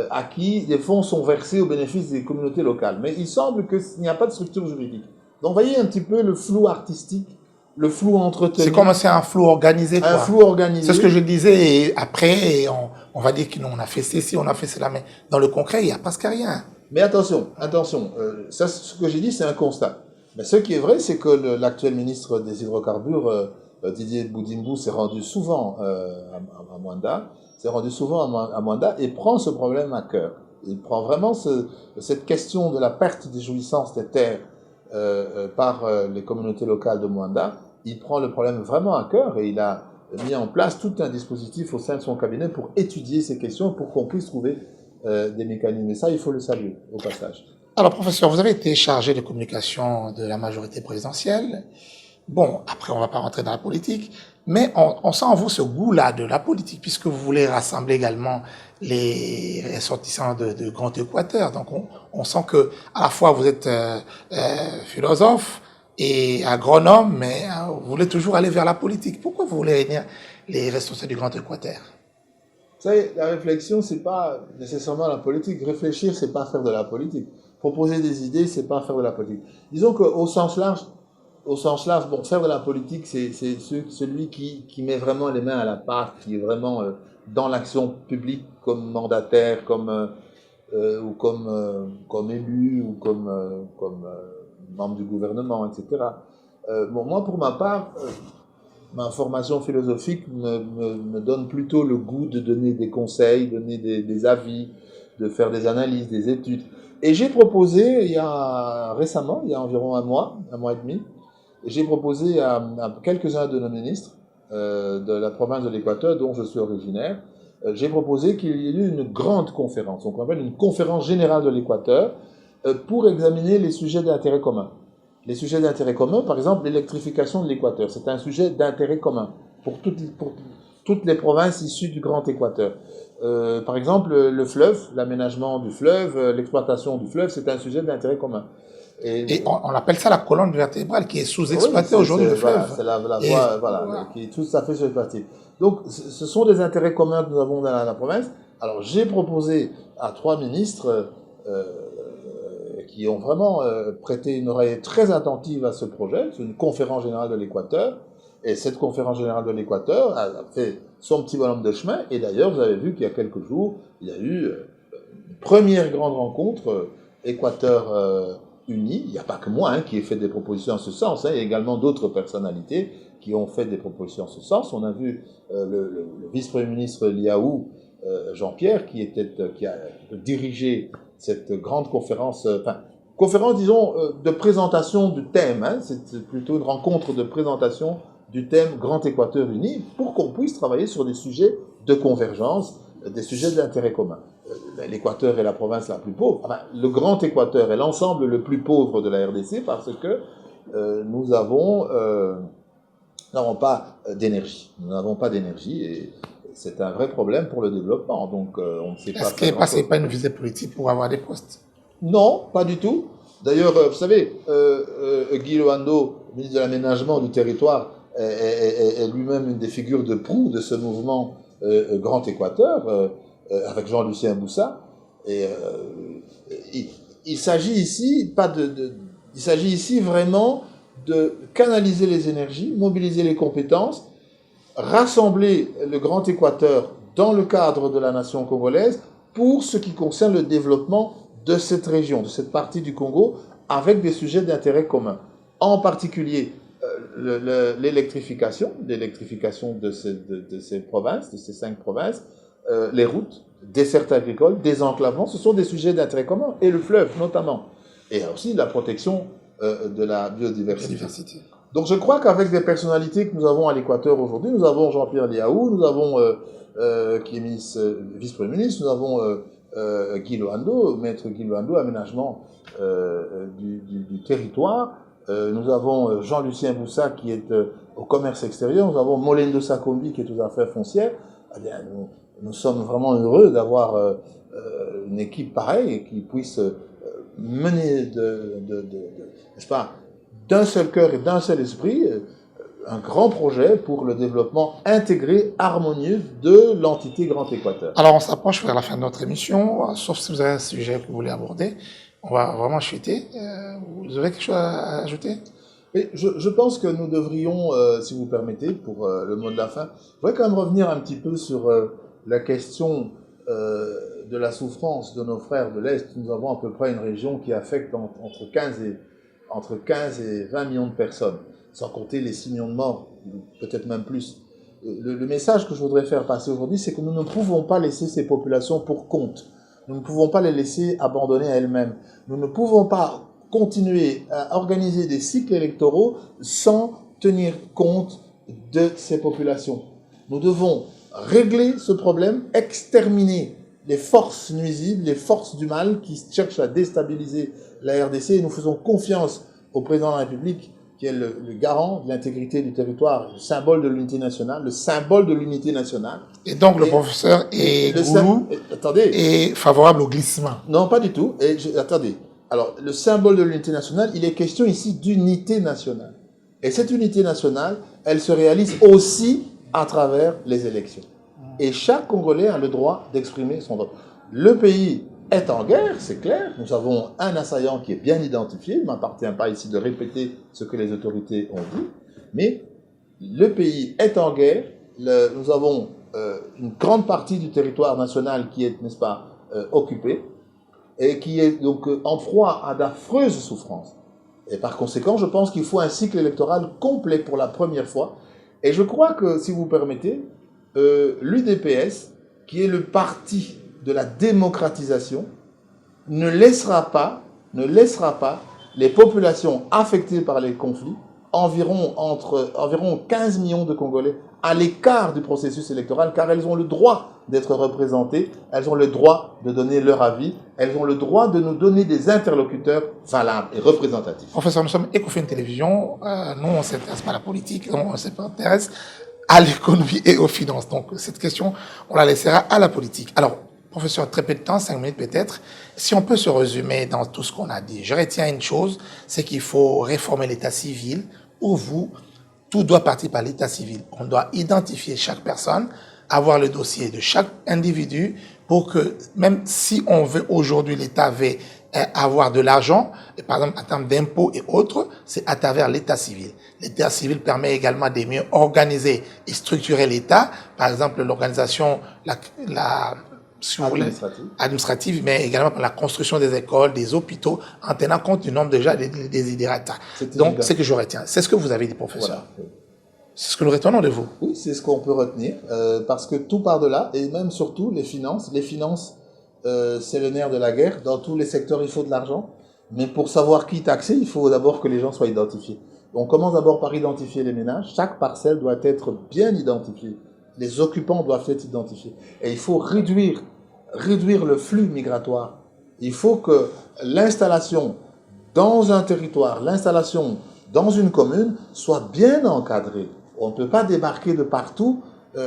à qui des fonds sont versés au bénéfice des communautés locales. Mais il semble qu'il n'y a pas de structure juridique. Donc, vous voyez un petit peu le flou artistique, le flou entretenu. C'est comme c'est un flou organisé. Un flou organisé. C'est ce que je disais. Et après, on va dire qu'on a fait ceci, on a fait cela. Mais dans le concret, il n'y a presque rien. Mais attention. Ça, ce que j'ai dit, c'est un constat. Mais ce qui est vrai, c'est que l'actuel ministre des Hydrocarbures, Didier Boudimbou, s'est rendu souvent à Moanda. Et prend ce problème à cœur. Il prend vraiment cette question de la perte des jouissances des terres par les communautés locales de Moanda. Il prend le problème vraiment à cœur et il a mis en place tout un dispositif au sein de son cabinet pour étudier ces questions, pour qu'on puisse trouver des mécanismes. Et ça, il faut le saluer au passage. Alors, professeur, vous avez été chargé de communication de la majorité présidentielle. Bon, après, on ne va pas rentrer dans la politique, mais on sent en vous ce goût-là de la politique, puisque vous voulez rassembler également les ressortissants de Grand Équateur. Donc, on sent que à la fois vous êtes philosophe et agronome, mais vous voulez toujours aller vers la politique. Pourquoi vous voulez réunir les ressortissants du Grand Équateur? Vous savez, la réflexion, c'est pas nécessairement la politique. Réfléchir, c'est pas faire de la politique. Proposer des idées, c'est pas faire de la politique. Disons qu'au sens large, bon, faire de la politique, c'est celui qui met vraiment les mains à la pâte, qui est vraiment dans l'action publique comme mandataire, ou comme élu, ou comme membre du gouvernement, etc. Bon, moi, pour ma part, ma formation philosophique me donne plutôt le goût de donner des conseils, donner des avis, de faire des analyses, des études. Et j'ai proposé, il y a environ un mois et demi, j'ai proposé à quelques-uns de nos ministres de la province de l'Équateur, dont je suis originaire, j'ai proposé qu'il y ait eu une grande conférence, on appelle une conférence générale de l'Équateur, pour examiner les sujets d'intérêt commun. Les sujets d'intérêt commun, par exemple, l'électrification de l'Équateur, c'est un sujet d'intérêt commun pour toutes les provinces issues du Grand Équateur. Par exemple, le fleuve, l'aménagement du fleuve, l'exploitation du fleuve, c'est un sujet d'intérêt commun. Et on appelle ça la colonne vertébrale qui est sous-exploitée aujourd'hui, le fleuve. Voilà, c'est la voie, qui est tout à fait sous-exploitée. Donc, ce sont des intérêts communs que nous avons dans la province. Alors, j'ai proposé à 3 ministres qui ont vraiment prêté une oreille très attentive à ce projet. C'est une conférence générale de l'Équateur. Et cette conférence générale de l'Équateur a fait son petit bonhomme de chemin. Et d'ailleurs, vous avez vu qu'il y a quelques jours, il y a eu une première grande rencontre Équateur uni. Il n'y a pas que moi qui ai fait des propositions en ce sens. Il y a également d'autres personnalités qui ont fait des propositions en ce sens. On a vu le vice-premier ministre Liaou, Jean-Pierre, qui a dirigé cette grande conférence, disons, de présentation du thème. C'est plutôt une rencontre de présentation du thème Grand Équateur uni pour qu'on puisse travailler sur des sujets de convergence, des sujets d'intérêt commun. L'Équateur est la province la plus pauvre. Enfin, le Grand Équateur est l'ensemble le plus pauvre de la RDC parce que nous n'avons pas d'énergie. Nous n'avons pas d'énergie et c'est un vrai problème pour le développement. Donc, on ne sait pas. Est-ce qu'il n'est pas une visée politique pour avoir des postes? Non, pas du tout. D'ailleurs, vous savez, Guy Loando, ministre de l'Aménagement du Territoire, est lui-même une des figures de proue de ce mouvement Grand Équateur, avec Jean-Lucien Boussa. Et il s'agit ici il s'agit ici vraiment de canaliser les énergies, mobiliser les compétences, rassembler le Grand Équateur dans le cadre de la nation congolaise pour ce qui concerne le développement de cette région, de cette partie du Congo, avec des sujets d'intérêt commun. En particulier, l'électrification de ces provinces, de ces 5 provinces, les routes, dessertes agricoles, désenclavement, ce sont des sujets d'intérêt commun, et le fleuve notamment. Et aussi la protection de la biodiversité. Donc je crois qu'avec des personnalités que nous avons à l'Équateur aujourd'hui, nous avons Jean-Pierre Liaou, nous avons qui est vice-premier ministre, nous avons Guy Loando, maître Guy Loando, aménagement du territoire. Nous avons Jean-Lucien Boussa qui est au commerce extérieur. Nous avons Molendo Sakombi qui est aux affaires foncières. Eh bien, nous sommes vraiment heureux d'avoir une équipe pareille qui puisse mener n'est-ce pas, d'un seul cœur et d'un seul esprit un grand projet pour le développement intégré, harmonieux de l'entité Grand Équateur. Alors, on s'approche vers la fin de notre émission, sauf si vous avez un sujet que vous voulez aborder. On va vraiment chuter. Vous avez quelque chose à ajouter? Et je pense que nous devrions, si vous permettez, pour le mot de la fin, je voudrais quand même revenir un petit peu sur la question de la souffrance de nos frères de l'Est. Nous avons à peu près une région qui affecte entre 15 et 20 millions de personnes, sans compter les 6 millions de morts, peut-être même plus. Le message que je voudrais faire passer aujourd'hui, c'est que nous ne pouvons pas laisser ces populations pour compte. Nous ne pouvons pas les laisser abandonner à elles-mêmes. Nous ne pouvons pas continuer à organiser des cycles électoraux sans tenir compte de ces populations. Nous devons régler ce problème, exterminer les forces nuisibles, les forces du mal qui cherchent à déstabiliser la RDC, et nous faisons confiance au président de la République qui est le garant de l'intégrité du territoire, le symbole de l'unité nationale, Et donc le professeur Goulou est favorable au glissement? Non, pas du tout. Attendez. Alors, le symbole de l'unité nationale, il est question ici d'unité nationale. Et cette unité nationale, elle se réalise aussi à travers les élections. Et chaque Congolais a le droit d'exprimer son droit. Le pays est en guerre, c'est clair. Nous avons un assaillant qui est bien identifié. Il ne m'appartient pas ici de répéter ce que les autorités ont dit. Mais le pays est en guerre. Nous avons une grande partie du territoire national qui est, n'est-ce pas, occupée et qui est donc en proie à d'affreuses souffrances. Et par conséquent, je pense qu'il faut un cycle électoral complet pour la première fois. Et je crois que, si vous permettez, l'UDPS, qui est le parti de la démocratisation, ne laissera pas les populations affectées par les conflits, environ 15 millions de Congolais, à l'écart du processus électoral, car elles ont le droit d'être représentées, elles ont le droit de donner leur avis, elles ont le droit de nous donner des interlocuteurs valables et représentatifs. Professeur, nous sommes Ecofin Télévision, nous on ne s'intéresse pas à la politique, on s'intéresse à l'économie et aux finances. Donc cette question, on la laissera à la politique. Alors, professeur, très peu de temps, 5 minutes peut-être. Si on peut se résumer dans tout ce qu'on a dit, je retiens une chose, c'est qu'il faut réformer l'état civil, où tout doit partir par l'état civil. On doit identifier chaque personne, avoir le dossier de chaque individu pour que, même si on veut aujourd'hui, l'État veut avoir de l'argent, par exemple en termes d'impôts et autres, c'est à travers l'état civil. L'état civil permet également de mieux organiser et structurer l'État. Par exemple, l'organisation, administrative, mais également pour la construction des écoles, des hôpitaux, en tenant compte du nombre déjà des désidérata. Donc, c'est que je retiens. C'est ce que vous avez dit, professeur. Voilà. C'est ce que nous retenons de vous. Oui, c'est ce qu'on peut retenir, parce que tout part de là, et même surtout les finances. Les finances, c'est le nerf de la guerre. Dans tous les secteurs, il faut de l'argent. Mais pour savoir qui taxer, il faut d'abord que les gens soient identifiés. On commence d'abord par identifier les ménages. Chaque parcelle doit être bien identifiée. Les occupants doivent être identifiés. Et il faut réduire le flux migratoire. Il faut que l'installation dans un territoire, l'installation dans une commune soit bien encadrée. On ne peut pas débarquer de partout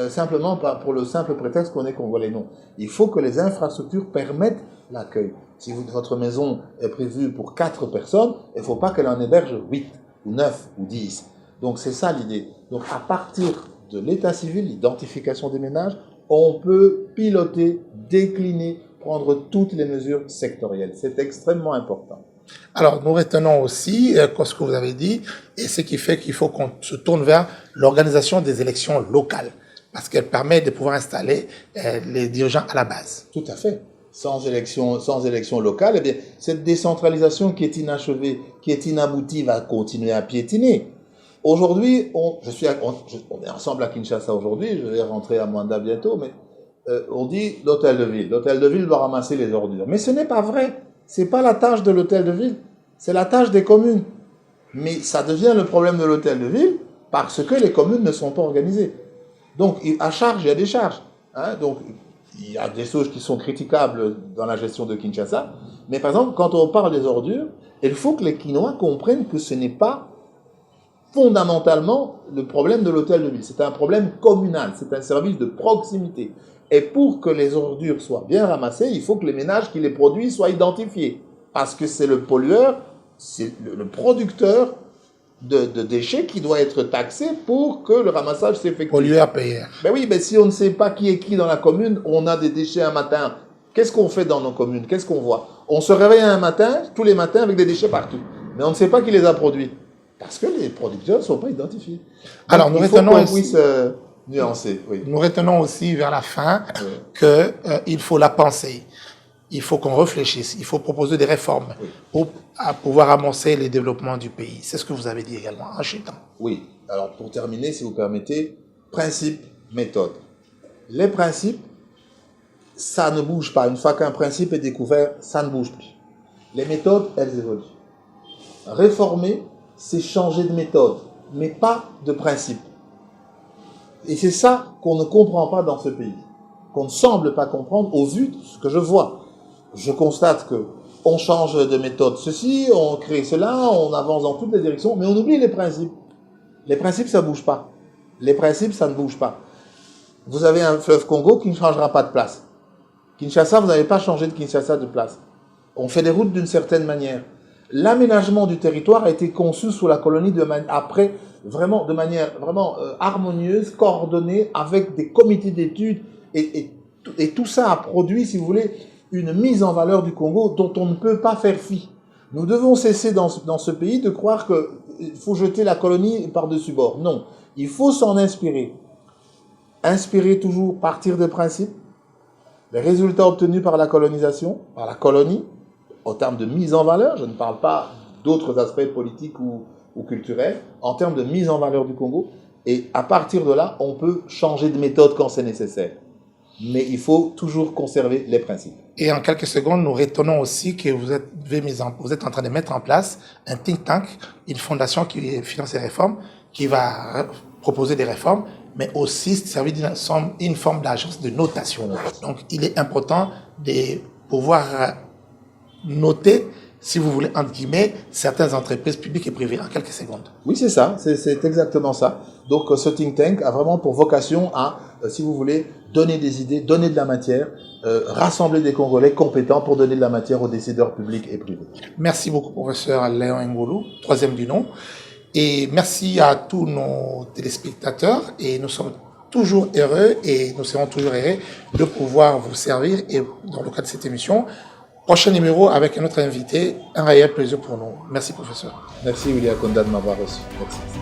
simplement pour le simple prétexte qu'on est congolais. Non. Il faut que les infrastructures permettent l'accueil. Si votre maison est prévue pour 4 personnes, il ne faut pas qu'elle en héberge 8 ou 9 ou 10. Donc c'est ça l'idée. Donc à partir de l'état civil, l'identification des ménages, on peut piloter, décliner, prendre toutes les mesures sectorielles. C'est extrêmement important. Alors, nous retenons aussi ce que vous avez dit, et ce qui fait qu'il faut qu'on se tourne vers l'organisation des élections locales, parce qu'elle permet de pouvoir installer les dirigeants à la base. Tout à fait. Sans élection locale, eh bien, cette décentralisation qui est inachevée, qui est inaboutie, va continuer à piétiner. Aujourd'hui, on est ensemble à Kinshasa aujourd'hui, je vais rentrer à Mwanda bientôt, mais on dit l'hôtel de ville. L'hôtel de ville doit ramasser les ordures. Mais ce n'est pas vrai. C'est pas la tâche de l'hôtel de ville, c'est la tâche des communes. Mais ça devient le problème de l'hôtel de ville parce que les communes ne sont pas organisées. Donc, à charge, il y a des charges. Donc, il y a des choses qui sont critiquables dans la gestion de Kinshasa. Mais par exemple, quand on parle des ordures, il faut que les Kinois comprennent que ce n'est pas fondamentalement le problème de l'hôtel de ville. C'est un problème communal, c'est un service de proximité. Et pour que les ordures soient bien ramassées, il faut que les ménages qui les produisent soient identifiés. Parce que c'est le pollueur, c'est le producteur de déchets qui doit être taxé pour que le ramassage s'effectue. Pollueur-payeur. Ben oui, mais si on ne sait pas qui est qui dans la commune, on a des déchets un matin. Qu'est-ce qu'on fait dans nos communes? Qu'est-ce qu'on voit? On se réveille un matin, tous les matins, avec des déchets partout. Mais on ne sait pas qui les a produits. Parce que les producteurs ne sont pas identifiés. Alors, nous retenons aussi... nuancer, oui. Nous retenons aussi vers la fin qu'il faut la penser. Il faut qu'on réfléchisse. Il faut proposer des réformes pour pouvoir amorcer les développements du pays. C'est ce que vous avez dit également en chutant. Oui. Alors, pour terminer, si vous permettez, principe, méthode. Les principes, ça ne bouge pas. Une fois qu'un principe est découvert, ça ne bouge plus. Les méthodes, elles évoluent. Réformer, c'est changer de méthode, mais pas de principe. Et c'est ça qu'on ne comprend pas dans ce pays, qu'on ne semble pas comprendre au vu de ce que je vois. Je constate que on change de méthode ceci, on crée cela, on avance dans toutes les directions, mais on oublie les principes. Les principes, ça ne bouge pas. Les principes, ça ne bouge pas. Vous avez un fleuve Congo qui ne changera pas de place. Kinshasa, vous n'avez pas changé de Kinshasa de place. On fait des routes d'une certaine manière. L'aménagement du territoire a été conçu sous la colonie de manière vraiment harmonieuse, coordonnée, avec des comités d'études, et tout ça a produit, si vous voulez, une mise en valeur du Congo dont on ne peut pas faire fi. Nous devons cesser dans ce pays de croire qu'il faut jeter la colonie par-dessus bord. Non, il faut s'en inspirer. Inspirer toujours, partir des principes, les résultats obtenus par la colonisation, par la colonie, en termes de mise en valeur, je ne parle pas d'autres aspects politiques ou culturels, en termes de mise en valeur du Congo, et à partir de là, on peut changer de méthode quand c'est nécessaire. Mais il faut toujours conserver les principes. Et en quelques secondes, nous retenons aussi que vous êtes en train de mettre en place un think tank, une fondation qui finance les réformes, qui va proposer des réformes, mais aussi servir une forme d'agence de notation. Donc, il est important de pouvoir noter, si vous voulez, entre guillemets, certaines entreprises publiques et privées en quelques secondes. Oui, c'est ça, c'est exactement ça. Donc, ce think tank a vraiment pour vocation à, si vous voulez, donner des idées, donner de la matière, rassembler des Congolais compétents pour donner de la matière aux décideurs publics et privés. Merci beaucoup, professeur Léon Ngolou, troisième du nom. Et merci à tous nos téléspectateurs. Et nous sommes toujours heureux et nous serons toujours heureux de pouvoir vous servir et dans le cadre de cette émission. Prochain numéro avec un autre invité, un réel plaisir pour nous. Merci, professeur. Merci, William Konda, de m'avoir reçu. Merci.